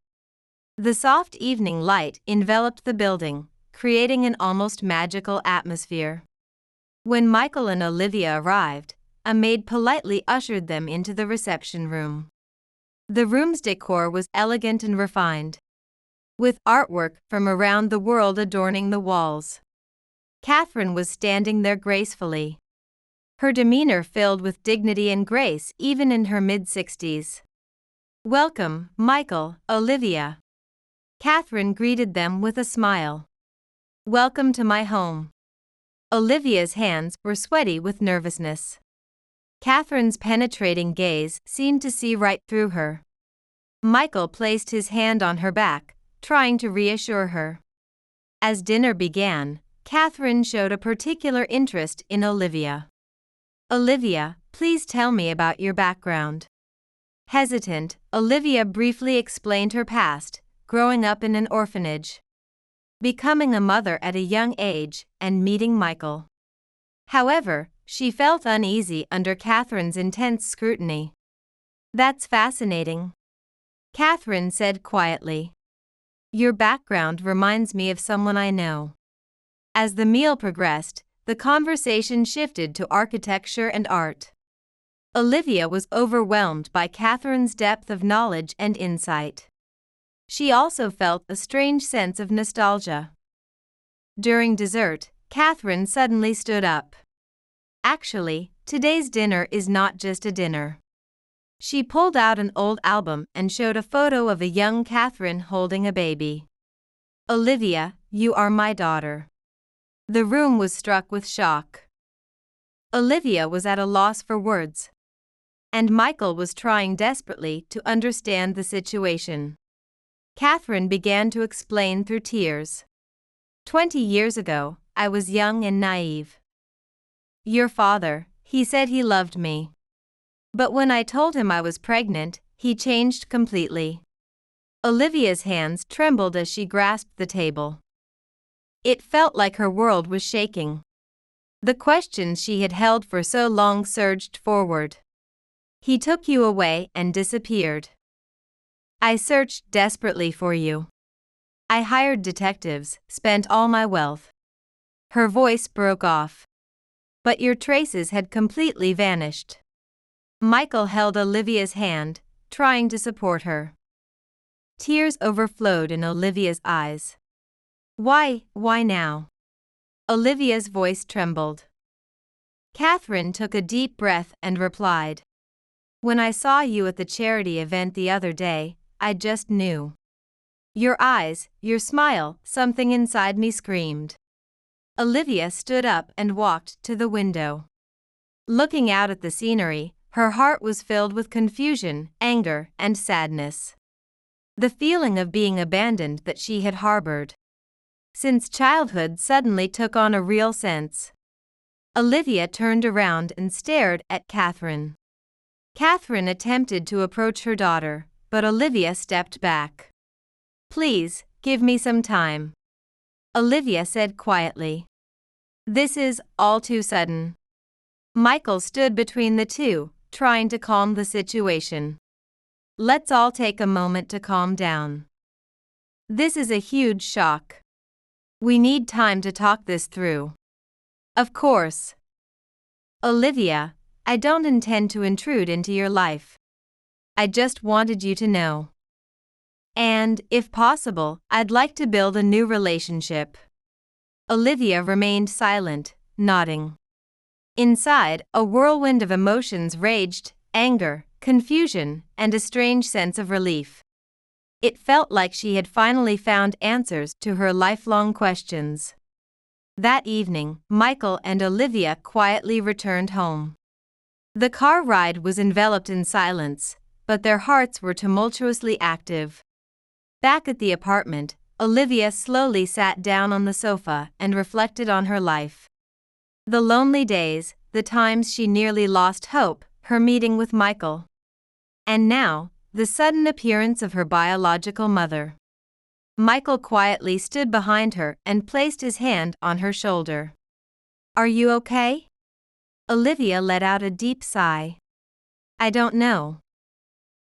The soft evening light enveloped the building, creating an almost magical atmosphere. When Michael and Olivia arrived, a maid politely ushered them into the reception room. The room's decor was elegant and refined, with artwork from around the world adorning the walls. Catherine was standing there gracefully, her demeanor filled with dignity and grace even in her mid-60s. "Welcome, Michael, Olivia." Catherine greeted them with a smile. "Welcome to my home." Olivia's hands were sweaty with nervousness. Catherine's penetrating gaze seemed to see right through her. Michael placed his hand on her back, trying to reassure her. As dinner began, Catherine showed a particular interest in Olivia. "Olivia, please tell me about your background." Hesitant, Olivia briefly explained her past, growing up in an orphanage, becoming a mother at a young age, and meeting Michael. However, she felt uneasy under Catherine's intense scrutiny. "That's fascinating," Catherine said quietly. "Your background reminds me of someone I know." As the meal progressed, the conversation shifted to architecture and art. Olivia was overwhelmed by Catherine's depth of knowledge and insight. She also felt a strange sense of nostalgia. During dessert, Catherine suddenly stood up. "Actually, today's dinner is not just a dinner." She pulled out an old album and showed a photo of a young Catherine holding a baby. "Olivia, you are my daughter." The room was struck with shock. Olivia was at a loss for words, and Michael was trying desperately to understand the situation. Catherine began to explain through tears. 20 years ago, I was young and naive. Your father, he said he loved me. But when I told him I was pregnant, he changed completely." Olivia's hands trembled as she grasped the table. It felt like her world was shaking. The questions she had held for so long surged forward. "He took you away and disappeared. I searched desperately for you. I hired detectives, spent all my wealth. Her voice broke off. But your traces had completely vanished. Michael held Olivia's hand, trying to support her. Tears overflowed in Olivia's eyes. Why now? Olivia's voice trembled. Catherine took a deep breath and replied. When I saw you at the charity event the other day, I just knew. Your eyes, your smile, something inside me screamed. Olivia stood up and walked to the window. Looking out at the scenery, her heart was filled with confusion, anger, and sadness. The feeling of being abandoned that she had harbored since childhood suddenly took on a real sense. Olivia turned around and stared at Catherine. Catherine attempted to approach her daughter, but Olivia stepped back. Please, give me some time, Olivia said quietly. This is all too sudden. Michael stood between the two, trying to calm the situation. Let's all take a moment to calm down. This is a huge shock. We need time to talk this through. Of course. Olivia, I don't intend to intrude into your life. I just wanted you to know. And, if possible, I'd like to build a new relationship. Olivia remained silent, nodding. Inside, a whirlwind of emotions raged, anger, confusion, and a strange sense of relief. It felt like she had finally found answers to her lifelong questions. That evening, Michael and Olivia quietly returned home. The car ride was enveloped in silence, but their hearts were tumultuously active. Back at the apartment, Olivia slowly sat down on the sofa and reflected on her life. The lonely days, the times she nearly lost hope, her meeting with Michael. And now, the sudden appearance of her biological mother. Michael quietly stood behind her and placed his hand on her shoulder. Are you okay? Olivia let out a deep sigh. I don't know.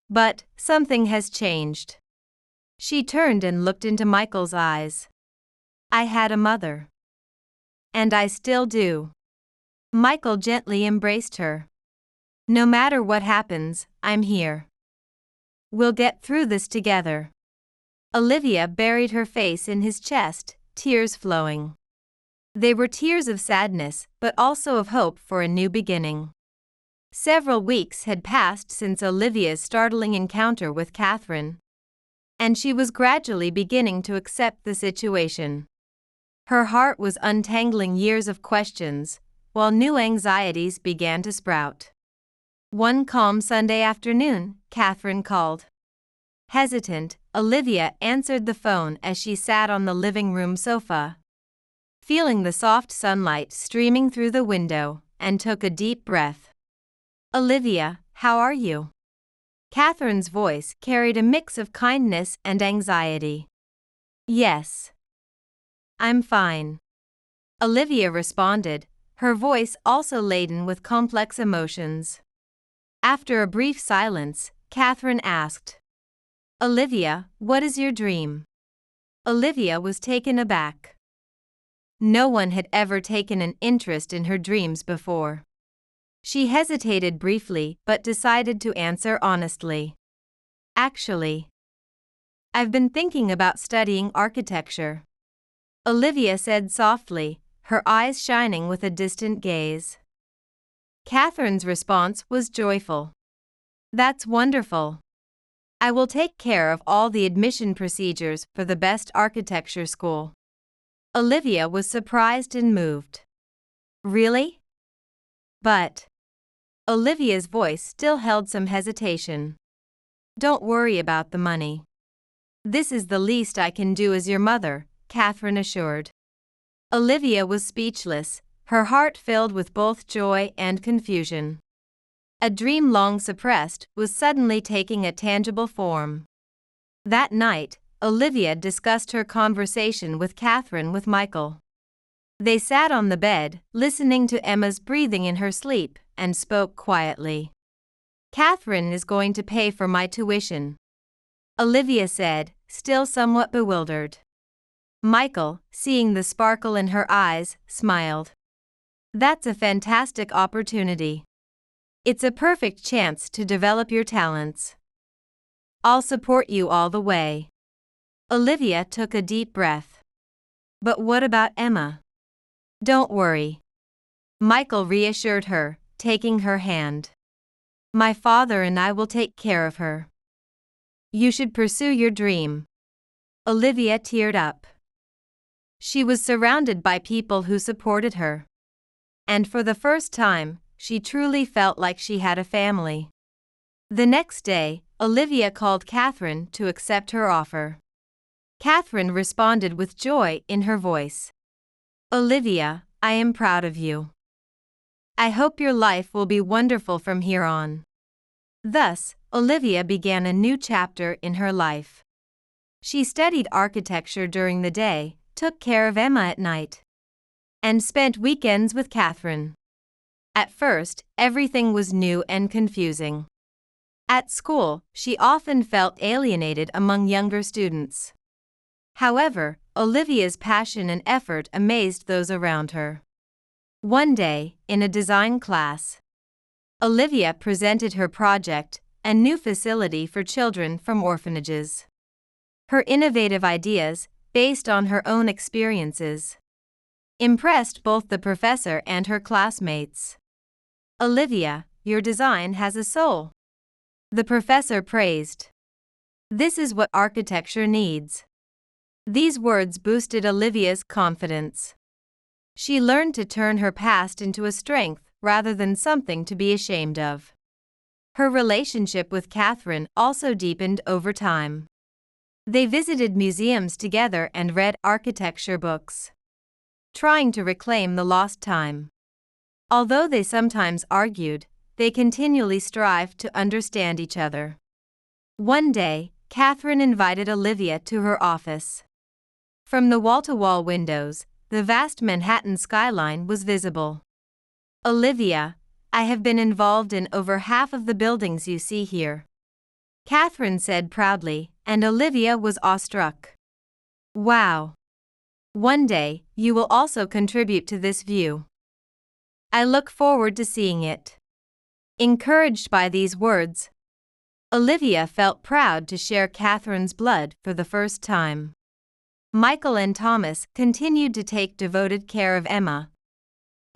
But, something has changed. She turned and looked into Michael's eyes. I had a mother. And I still do. Michael gently embraced her. No matter what happens, I'm here. We'll get through this together. Olivia buried her face in his chest, tears flowing. They were tears of sadness, but also of hope for a new beginning. Several weeks had passed since Olivia's startling encounter with Catherine, and she was gradually beginning to accept the situation. Her heart was untangling years of questions, while new anxieties began to sprout. One calm Sunday afternoon, Catherine called. Hesitant, Olivia answered the phone as she sat on the living room sofa, feeling the soft sunlight streaming through the window, and took a deep breath. Olivia, how are you? Catherine's voice carried a mix of kindness and anxiety. Yes. I'm fine. Olivia responded, her voice also laden with complex emotions. After a brief silence, Catherine asked, Olivia, what is your dream? Olivia was taken aback. No one had ever taken an interest in her dreams before. She hesitated briefly but decided to answer honestly. Actually, I've been thinking about studying architecture. Olivia said softly, her eyes shining with a distant gaze. Catherine's response was joyful. That's wonderful. I will take care of all the admission procedures for the best architecture school. Olivia was surprised and moved. Really? But Olivia's voice still held some hesitation. Don't worry about the money. This is the least I can do as your mother, Catherine assured. Olivia was speechless, her heart filled with both joy and confusion. A dream long suppressed was suddenly taking a tangible form. That night, Olivia discussed her conversation with Catherine with Michael. They sat on the bed, listening to Emma's breathing in her sleep, and spoke quietly. Catherine is going to pay for my tuition. Olivia said, still somewhat bewildered. Michael, seeing the sparkle in her eyes, smiled. That's a fantastic opportunity. It's a perfect chance to develop your talents. I'll support you all the way. Olivia took a deep breath. But what about Emma? Don't worry. Michael reassured her, taking her hand. My father and I will take care of her. You should pursue your dream. Olivia teared up. She was surrounded by people who supported her. And for the first time, she truly felt like she had a family. The next day, Olivia called Catherine to accept her offer. Catherine responded with joy in her voice. Olivia, I am proud of you. I hope your life will be wonderful from here on. Thus, Olivia began a new chapter in her life. She studied architecture during the day, took care of Emma at night, and spent weekends with Catherine. At first, everything was new and confusing. At school, she often felt alienated among younger students. However, Olivia's passion and effort amazed those around her. One day, in a design class, Olivia presented her project, a new facility for children from orphanages. Her innovative ideas, based on her own experiences, impressed both the professor and her classmates. Olivia, your design has a soul. The professor praised. This is what architecture needs. These words boosted Olivia's confidence. She learned to turn her past into a strength rather than something to be ashamed of. Her relationship with Catherine also deepened over time. They visited museums together and read architecture books, trying to reclaim the lost time. Although they sometimes argued, they continually strived to understand each other. One day, Catherine invited Olivia to her office. From the wall-to-wall windows, the vast Manhattan skyline was visible. Olivia, I have been involved in over half of the buildings you see here, Catherine said proudly, and Olivia was awestruck. Wow! One day, you will also contribute to this view. I look forward to seeing it. Encouraged by these words, Olivia felt proud to share Catherine's blood for the first time. Michael and Thomas continued to take devoted care of Emma,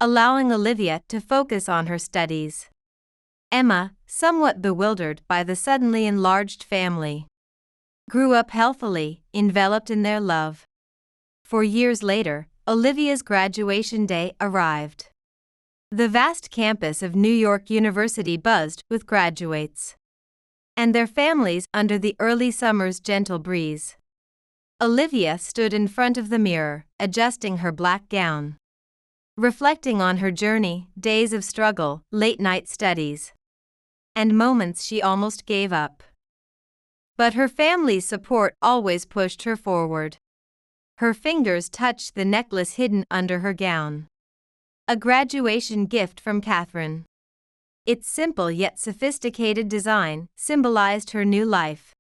allowing Olivia to focus on her studies. Emma, somewhat bewildered by the suddenly enlarged family, grew up healthily, enveloped in their love. 4 years later, Olivia's graduation day arrived. The vast campus of New York University buzzed with graduates and their families under the early summer's gentle breeze. Olivia stood in front of the mirror, adjusting her black gown, reflecting on her journey, days of struggle, late-night studies, and moments she almost gave up. But her family's support always pushed her forward. Her fingers touched the necklace hidden under her gown. A graduation gift from Catherine. Its simple yet sophisticated design symbolized her new life.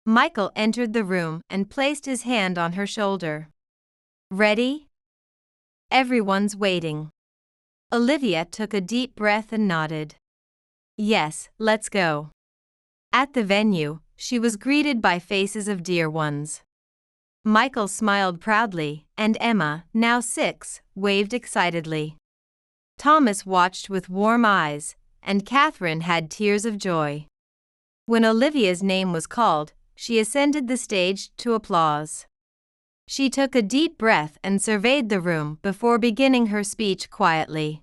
Michael entered the room and placed his hand on her shoulder. Ready? Everyone's waiting. Olivia took a deep breath and nodded. Yes, let's go. At the venue, she was greeted by faces of dear ones. Michael smiled proudly, and Emma, now 6, waved excitedly. Thomas watched with warm eyes, and Catherine had tears of joy. When Olivia's name was called, she ascended the stage to applause. She took a deep breath and surveyed the room before beginning her speech quietly.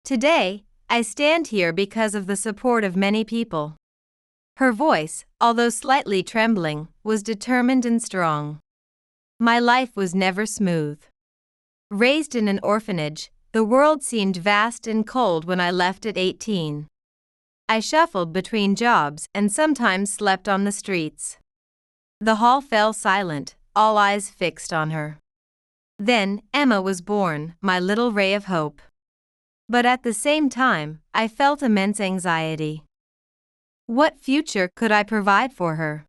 Today, I stand here because of the support of many people. Her voice, although slightly trembling, was determined and strong. My life was never smooth. Raised in an orphanage, the world seemed vast and cold when I left at 18. I shuffled between jobs and sometimes slept on the streets. The hall fell silent, all eyes fixed on her. Then, Emma was born, my little ray of hope. But at the same time, I felt immense anxiety. What future could I provide for her?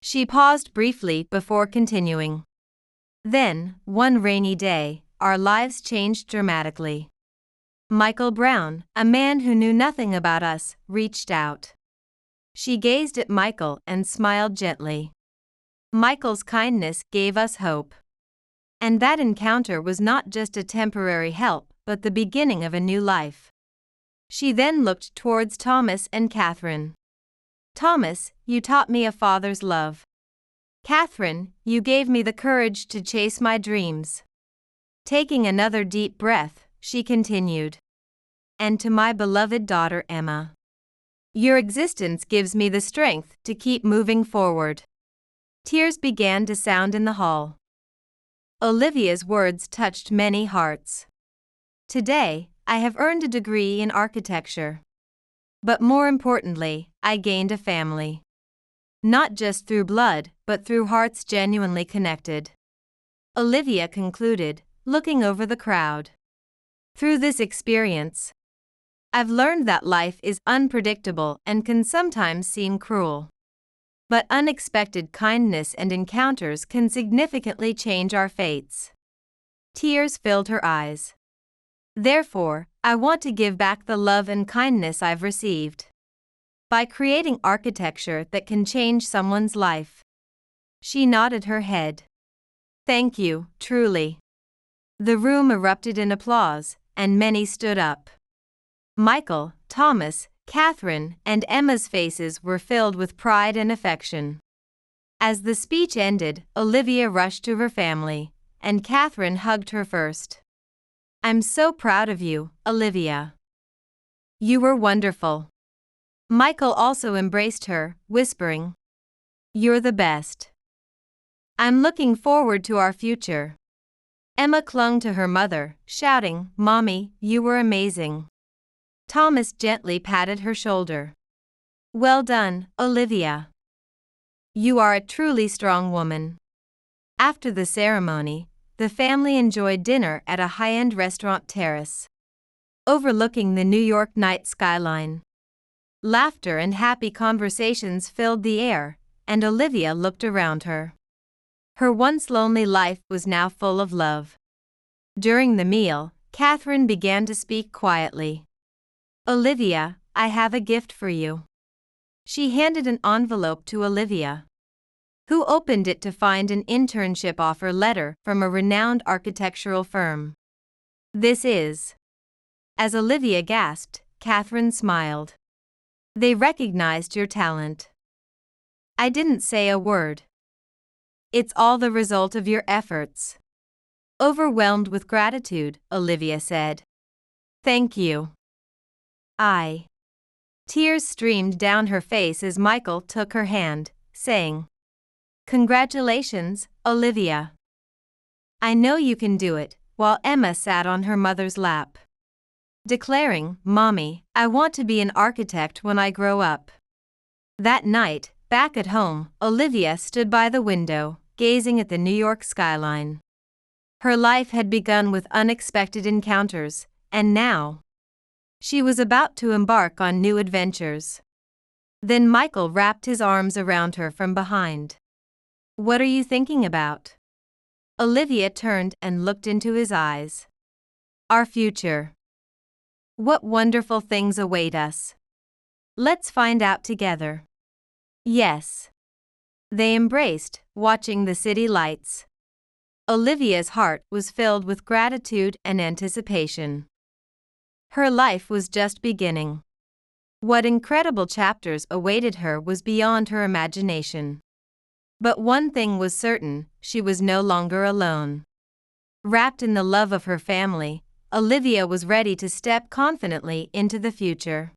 She paused briefly before continuing. Then, one rainy day, our lives changed dramatically. Michael Brown, a man who knew nothing about us, reached out. She gazed at Michael and smiled gently. Michael's kindness gave us hope. And that encounter was not just a temporary help, but the beginning of a new life. She then looked towards Thomas and Catherine. Thomas, you taught me a father's love. Catherine, you gave me the courage to chase my dreams. Taking another deep breath, she continued. And to my beloved daughter Emma. Your existence gives me the strength to keep moving forward. Tears began to sound in the hall. Olivia's words touched many hearts. Today, I have earned a degree in architecture. But more importantly, I gained a family. Not just through blood, but through hearts genuinely connected. Olivia concluded, looking over the crowd. Through this experience, I've learned that life is unpredictable and can sometimes seem cruel. But unexpected kindness and encounters can significantly change our fates. Tears filled her eyes. Therefore, I want to give back the love and kindness I've received. By creating architecture that can change someone's life. She nodded her head. Thank you, truly. The room erupted in applause, and many stood up. Michael, Thomas, Catherine, and Emma's faces were filled with pride and affection. As the speech ended, Olivia rushed to her family, and Catherine hugged her first. I'm so proud of you, Olivia. You were wonderful. Michael also embraced her, whispering, You're the best. I'm looking forward to our future. Emma clung to her mother, shouting, Mommy, you were amazing. Thomas gently patted her shoulder. Well done, Olivia. You are a truly strong woman. After the ceremony, the family enjoyed dinner at a high-end restaurant terrace, overlooking the New York night skyline. Laughter and happy conversations filled the air, and Olivia looked around her. Her once lonely life was now full of love. During the meal, Catherine began to speak quietly. Olivia, I have a gift for you. She handed an envelope to Olivia, who opened it to find an internship offer letter from a renowned architectural firm. This is. As Olivia gasped, Catherine smiled. They recognized your talent. I didn't say a word. It's all the result of your efforts. Overwhelmed with gratitude, Olivia said. Thank you. Tears streamed down her face as Michael took her hand, saying, Congratulations, Olivia. I know you can do it, while Emma sat on her mother's lap, declaring, Mommy, I want to be an architect when I grow up. That night, back at home, Olivia stood by the window, gazing at the New York skyline. Her life had begun with unexpected encounters, and now, she was about to embark on new adventures. Then Michael wrapped his arms around her from behind. What are you thinking about? Olivia turned and looked into his eyes. Our future. What wonderful things await us. Let's find out together. Yes. They embraced, watching the city lights. Olivia's heart was filled with gratitude and anticipation. Her life was just beginning. What incredible chapters awaited her was beyond her imagination. But one thing was certain, she was no longer alone. Wrapped in the love of her family, Olivia was ready to step confidently into the future.